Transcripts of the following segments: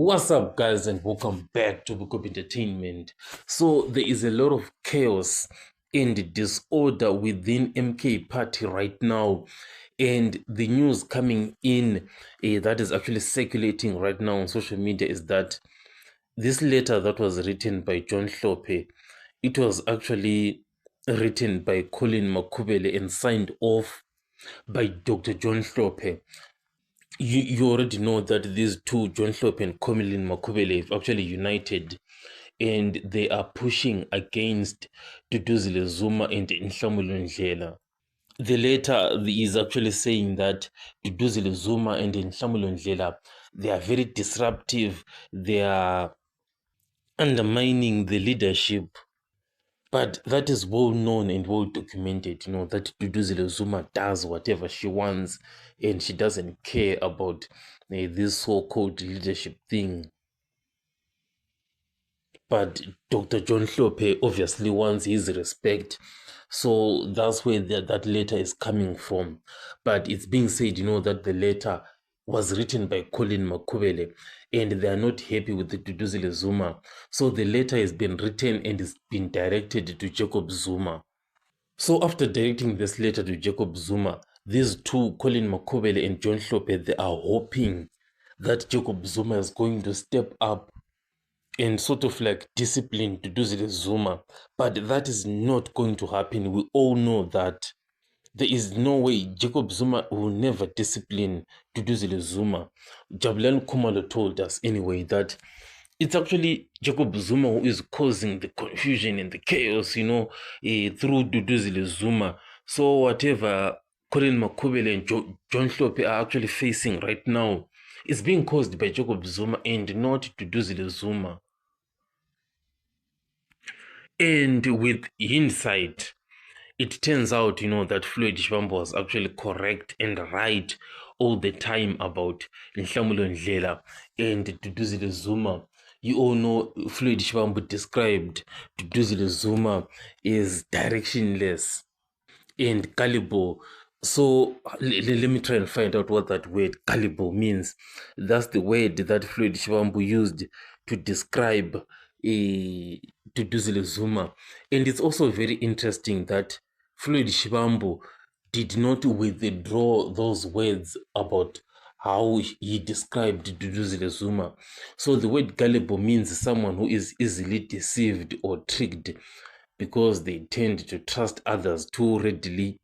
What's up, guys, and welcome back to Book of Entertainment. So, there is a lot of chaos and disorder within MK Party right now, and the news coming in that is actually circulating right now on social media is that this letter that was written by John Hlophe, it was actually written by Colin Makubele and signed off by Dr. John Hlophe. You already know that these two, John Hlophe and Komilin Makubele, have actually united, and they are pushing against Duduzile Zuma and Nhlamulu Ndlela. The letter is actually saying that Duduzile Zuma and Nhlamulu Ndlela, they are very disruptive, they are undermining the leadership. But that is well known and well documented, that Duduzile Zuma does whatever she wants and she doesn't care about this so-called leadership thing. But Dr. John Hlophe obviously wants his respect. So that's where that letter is coming from. But it's being said, that the letter was written by Colin Makubele and they are not happy with the Duduzile Zuma. So the letter has been written and it's been directed to Jacob Zuma. So after directing this letter to Jacob Zuma, these two, Colin Makubele and John Hlophe, they are hoping that Jacob Zuma is going to step up and sort of like discipline Duduzile Zuma. But that is not going to happen. We all know that there is no way Jacob Zuma will never discipline Duduzile Zuma. Jabulani Khumalo told us anyway that it's actually Jacob Zuma who is causing the confusion and the chaos, through Duduzile Zuma. So whatever Colin Makubele and John Hlophe are actually facing right now is being caused by Jacob Zuma and not Duduzile Zuma. And with hindsight, it turns out, that Floyd Shivambu was actually correct and right all the time about Nhlamulu Ndlela and Duduzile Zuma. You all know Floyd Shivambu described Duduzile Zuma as directionless and gullible. So let me try and find out what that word gullible means. That's the word that Floyd Shivambu used to describe Duduzile Zuma. And it's also very interesting that Floyd Shivambu did not withdraw those words about how he described Duduzile Zuma. So the word gullible means someone who is easily deceived or tricked because they tend to trust others too readily.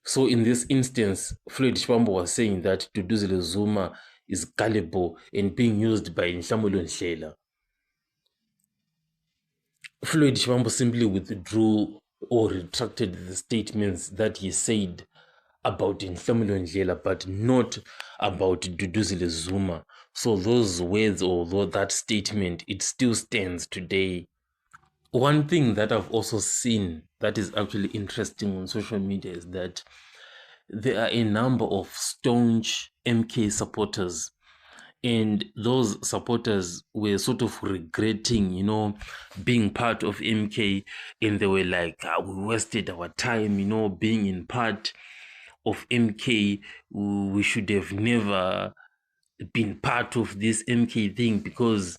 So in this instance, Floyd Shivambu was saying that Duduzile Zuma is gullible and being used by Nhlamulu Ndlela. Floyd Shivambu simply withdrew or retracted the statements that he said about Nhlamulu Ndlela, but not about Duduzile Zuma. So those words or that statement, it still stands today. One thing that I've also seen that is actually interesting on social media is that there are a number of staunch MK supporters, and those supporters were sort of regretting, being part of MK, and they were like, we wasted our time, being in part of MK. We should have never been part of this MK thing because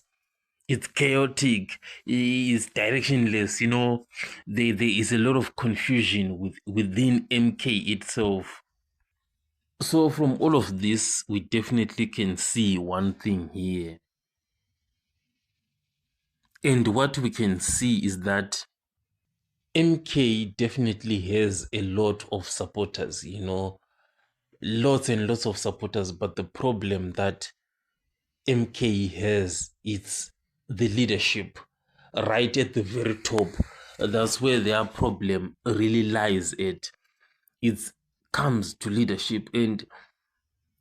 it's chaotic, it's directionless, there is a lot of confusion within MK itself. So from all of this, we definitely can see one thing here. And what we can see is that MK definitely has a lot of supporters, lots and lots of supporters. But the problem that MK has, it's the leadership right at the very top. That's where their problem really lies at. It comes to leadership, and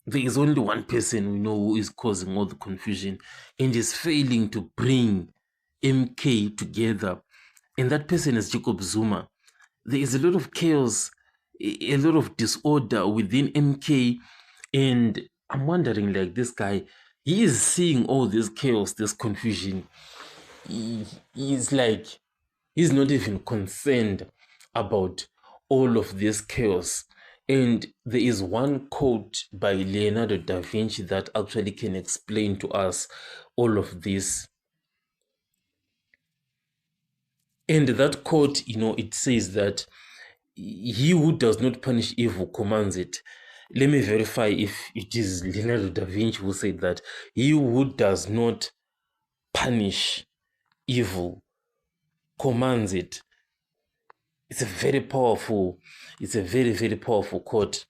there is only one person we know who is causing all the confusion and is failing to bring MK together, and that person is Jacob Zuma. There is a lot of chaos, a lot of disorder within MK, and I'm wondering, like, this guy, he is seeing all this chaos, this confusion. He's like, he's not even concerned about all of this chaos And there is one quote by Leonardo da Vinci that actually can explain to us all of this. And that quote, it says that he who does not punish evil commands it. Let me verify if it is Leonardo da Vinci who said that. He who does not punish evil commands it. It's a very, very powerful quote.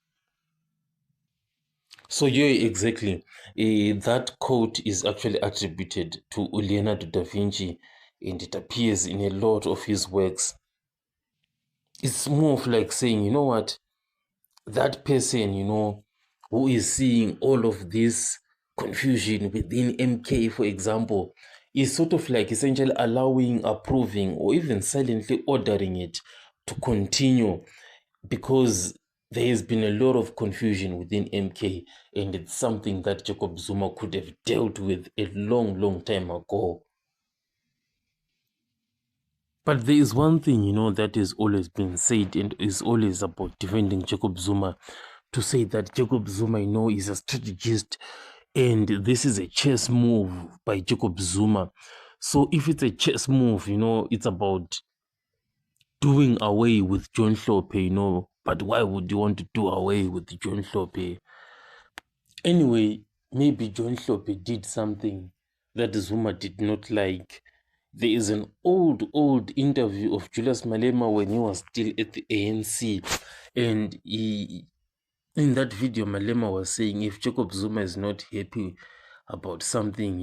So yeah, exactly. That quote is actually attributed to Leonardo da Vinci, and it appears in a lot of his works. It's more of like saying, you know what, that person, who is seeing all of this confusion within MK, for example, is sort of like essentially allowing, approving, or even silently ordering it to continue, because there has been a lot of confusion within MK, and it's something that Jacob Zuma could have dealt with a long time ago. But there is one thing, that has always been said and is always about defending Jacob Zuma, to say that Jacob Zuma, is a strategist, and this is a chess move by Jacob Zuma. So if it's a chess move, it's about doing away with John Hlophe, but why would you want to do away with John Hlophe? Anyway, maybe John Hlophe did something that Zuma did not like. There is an old interview of Julius Malema when he was still at the ANC, and in that video, Malema was saying if Jacob Zuma is not happy about something,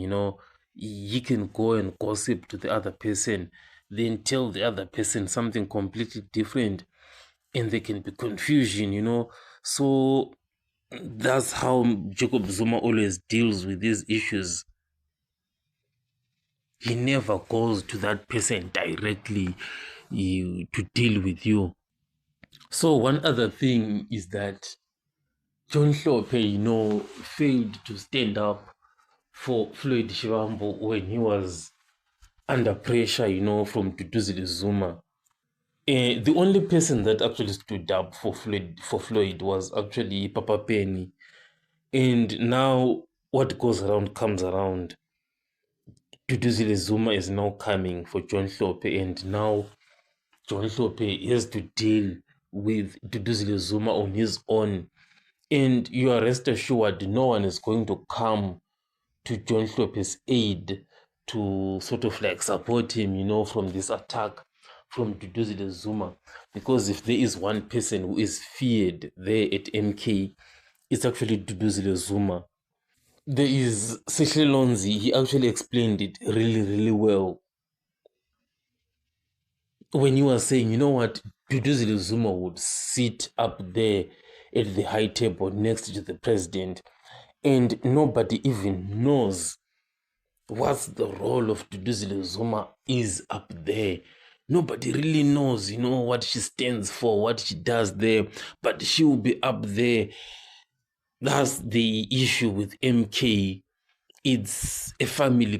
he can go and gossip to the other person, then tell the other person something completely different, and there can be confusion. So that's how Jacob Zuma always deals with these issues. He never goes to that person directly to deal with you. So one other thing is that John Hlophe, failed to stand up for Floyd Shivambu when he was under pressure, from Duduzile Zuma. The only person that actually stood up for Floyd was actually Papa Penny. And now what goes around comes around. Duduzile Zuma is now coming for John Hlophe, and now John Hlophe has to deal with Duduzile Zuma on his own. And you are rest assured no one is going to come to John Hlophe's aid to sort of like support him, from this attack from Duduzile Zuma. Because if there is one person who is feared there at MK, it's actually Duduzile Zuma. There is Sihle Lonzi, he actually explained it really well when he was saying, you know what, Duduzile Zuma would sit up there at the high table next to the president, and nobody even knows what's the role of Duduzile Zuma is up there. Nobody really knows, what she stands for, what she does there, but she will be up there. That's the issue with MK. It's a family